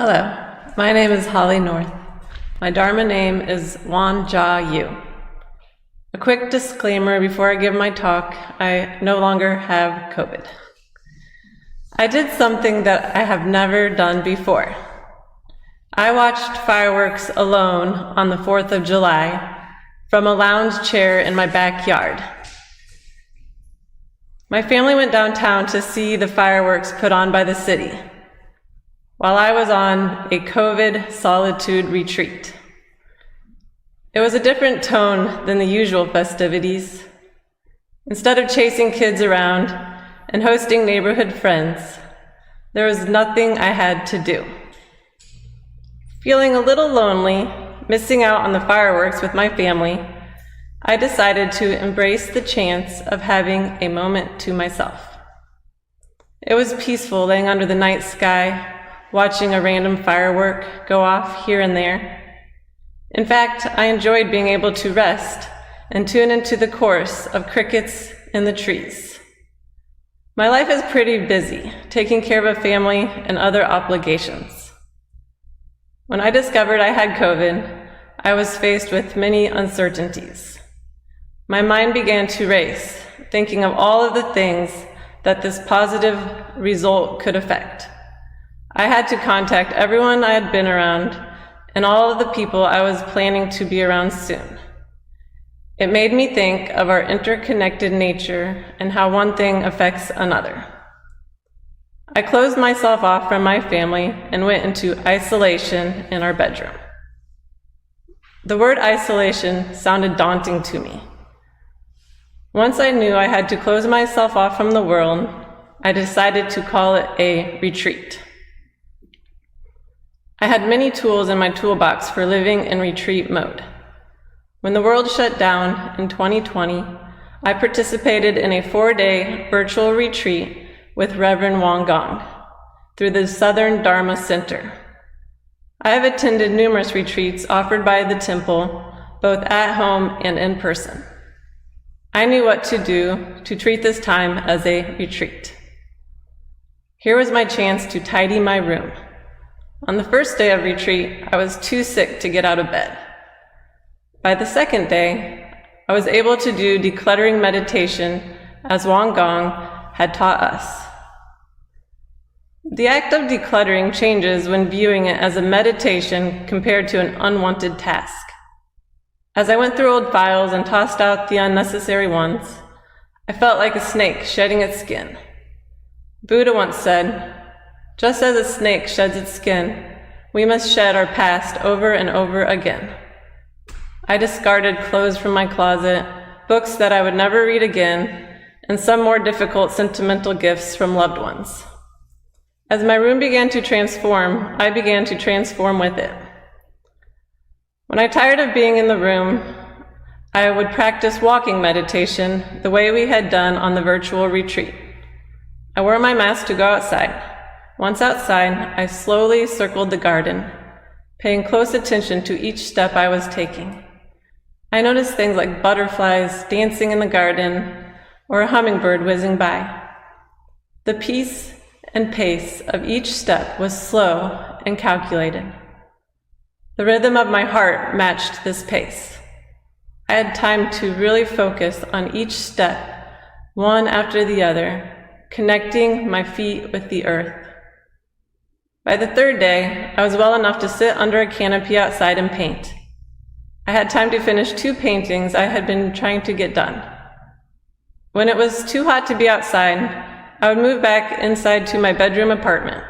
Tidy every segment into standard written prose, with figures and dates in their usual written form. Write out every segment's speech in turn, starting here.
Hello, my name is Holly North. My Dharma name is Wan Jia Yu. A quick disclaimer before I give my talk, I no longer have COVID. I did something that I have never done before. I watched fireworks alone on the 4th of July from a lounge chair in my backyard. My family went downtown to see the fireworks put on by the city, while I was on a COVID solitude retreat. It was a different tone than the usual festivities. Instead of chasing kids around and hosting neighborhood friends, there was nothing I had to do. Feeling a little lonely, missing out on the fireworks with my family, I decided to embrace the chance of having a moment to myself. It was peaceful laying under the night sky, watching a random firework go off here and there. In fact, I enjoyed being able to rest and tune into the chorus of crickets in the trees. My life is pretty busy, taking care of a family and other obligations. When I discovered I had COVID, I was faced with many uncertainties. My mind began to race, thinking of all of the things that this positive result could affect. I had to contact everyone I had been around and all of the people I was planning to be around soon. It made me think of our interconnected nature and how one thing affects another. I closed myself off from my family and went into isolation in our bedroom. The word isolation sounded daunting to me. Once I knew I had to close myself off from the world, I decided to call it a retreat. I had many tools in my toolbox for living in retreat mode. When the world shut down in 2020, I participated in a 4-day virtual retreat with Reverend Wang Gong through the Southern Dharma Center. I have attended numerous retreats offered by the temple, both at home and in person. I knew what to do to treat this time as a retreat. Here was my chance to tidy my room. On the first day of retreat, I was too sick to get out of bed. By the second day, I was able to do decluttering meditation as Wang Gong had taught us. The act of decluttering changes when viewing it as a meditation compared to an unwanted task. As I went through old files and tossed out the unnecessary ones, I felt like a snake shedding its skin. Buddha once said, "Just as a snake sheds its skin, we must shed our past over and over again." I discarded clothes from my closet, books that I would never read again, and some more difficult sentimental gifts from loved ones. As my room began to transform, I began to transform with it. When I tired of being in the room, I would practice walking meditation the way we had done on the virtual retreat. I wore my mask to go outside. Once outside, I slowly circled the garden, paying close attention to each step I was taking. I noticed things like butterflies dancing in the garden or a hummingbird whizzing by. The peace and pace of each step was slow and calculated. The rhythm of my heart matched this pace. I had time to really focus on each step, one after the other, connecting my feet with the earth. By the third day, I was well enough to sit under a canopy outside and paint. I had time to finish 2 paintings I had been trying to get done. When it was too hot to be outside, I would move back inside to my bedroom apartment.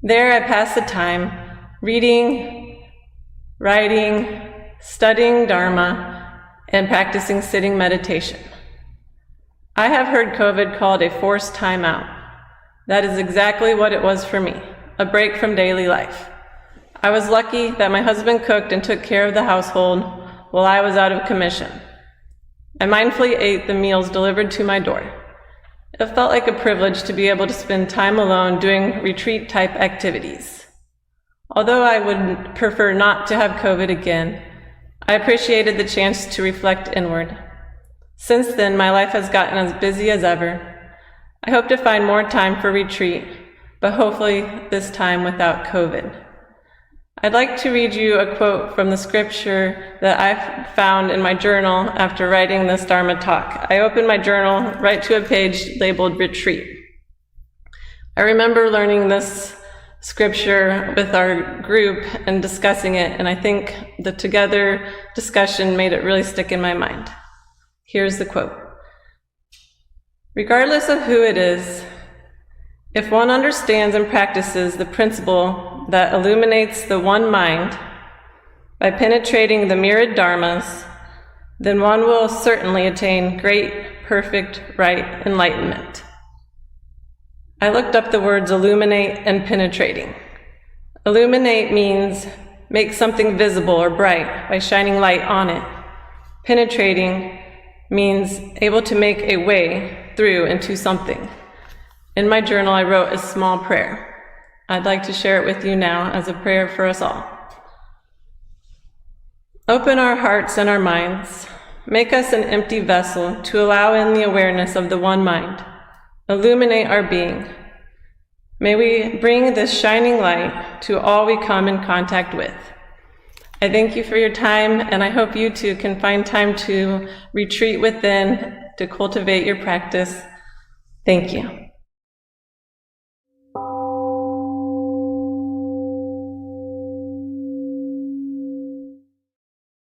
There I passed the time reading, writing, studying Dharma, and practicing sitting meditation. I have heard COVID called a forced time out. That is exactly what it was for me. A break from daily life. I was lucky that my husband cooked and took care of the household while I was out of commission. I mindfully ate the meals delivered to my door. It felt like a privilege to be able to spend time alone doing retreat-type activities. Although I would prefer not to have COVID again, I appreciated the chance to reflect inward. Since then, my life has gotten as busy as ever. I hope to find more time for retreat, but hopefully this time without COVID. I'd like to read you a quote from the scripture that I found in my journal after writing this Dharma talk. I opened my journal right to a page labeled retreat. I remember learning this scripture with our group and discussing it, and I think the together discussion made it really stick in my mind. Here's the quote. Regardless of who it is, if one understands and practices the principle that illuminates the one mind by penetrating the myriad dharmas, then one will certainly attain great, perfect, right enlightenment. I looked up the words illuminate and penetrating. Illuminate means make something visible or bright by shining light on it. Penetrating means able to make a way through into something. In my journal, I wrote a small prayer. I'd like to share it with you now as a prayer for us all. Open our hearts and our minds. Make us an empty vessel to allow in the awareness of the one mind. Illuminate our being. May we bring this shining light to all we come in contact with. I thank you for your time, and I hope you too can find time to retreat within, to cultivate your practice. Thank you.